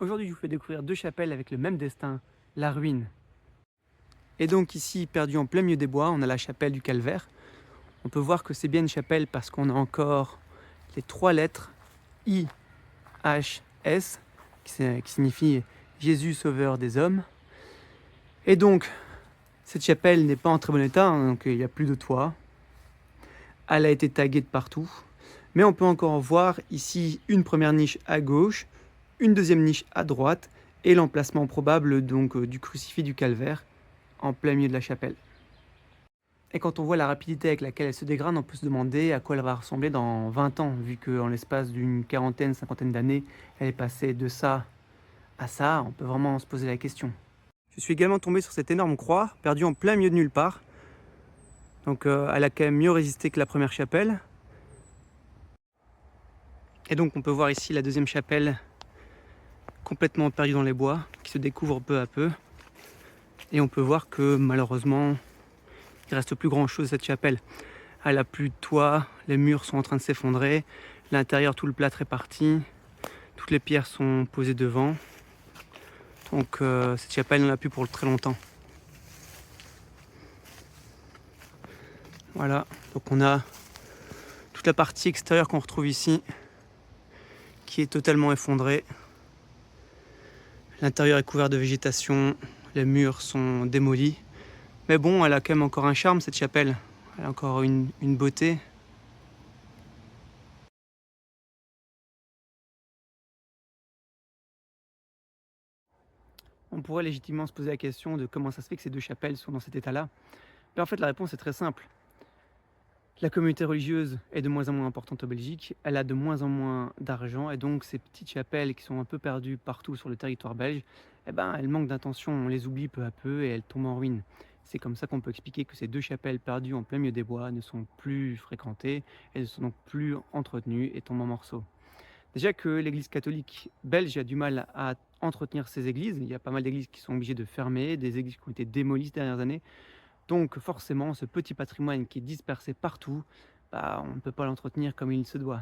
Aujourd'hui, je vous fais découvrir deux chapelles avec le même destin, la ruine. Et donc ici, perdu en plein milieu des bois, on a la chapelle du Calvaire. On peut voir que c'est bien une chapelle parce qu'on a encore les trois lettres IHS, qui signifie Jésus sauveur des hommes. Et donc, cette chapelle n'est pas en très bon état, hein, donc il n'y a plus de toit. Elle a été taguée de partout. Mais on peut encore voir ici une première niche à gauche, une deuxième niche à droite et l'emplacement probable donc du crucifix du Calvaire en plein milieu de la chapelle. Et quand on voit la rapidité avec laquelle elle se dégrade, on peut se demander à quoi elle va ressembler dans 20 ans, vu qu'en l'espace d'une quarantaine, cinquantaine d'années, elle est passée de ça à ça, on peut vraiment se poser la question. Je suis également tombé sur cette énorme croix, perdue en plein milieu de nulle part. Donc elle a quand même mieux résisté que la première chapelle. Et donc on peut voir ici la deuxième chapelle complètement perdue dans les bois, qui se découvre peu à peu. Et on peut voir que malheureusement, il reste plus grand chose à cette chapelle. Elle a plus de toit, les murs sont en train de s'effondrer, l'intérieur, tout le plâtre est parti, toutes les pierres sont posées devant. Donc cette chapelle n'en a plus pour très longtemps. Voilà, donc on a toute la partie extérieure qu'on retrouve ici qui est totalement effondrée. L'intérieur est couvert de végétation, les murs sont démolis. Mais bon, elle a quand même encore un charme cette chapelle, elle a encore une beauté. On pourrait légitimement se poser la question de comment ça se fait que ces deux chapelles sont dans cet état-là. Mais en fait, la réponse est très simple. La communauté religieuse est de moins en moins importante en Belgique, elle a de moins en moins d'argent et donc ces petites chapelles qui sont un peu perdues partout sur le territoire belge, eh ben, elles manquent d'intention, on les oublie peu à peu et elles tombent en ruine. C'est comme ça qu'on peut expliquer que ces deux chapelles perdues en plein milieu des bois ne sont plus fréquentées, elles ne sont donc plus entretenues et tombent en morceaux. Déjà que l'église catholique belge a du mal à entretenir ses églises, il y a pas mal d'églises qui sont obligées de fermer, des églises qui ont été démolies ces dernières années, donc forcément, ce petit patrimoine qui est dispersé partout, bah, on ne peut pas l'entretenir comme il se doit.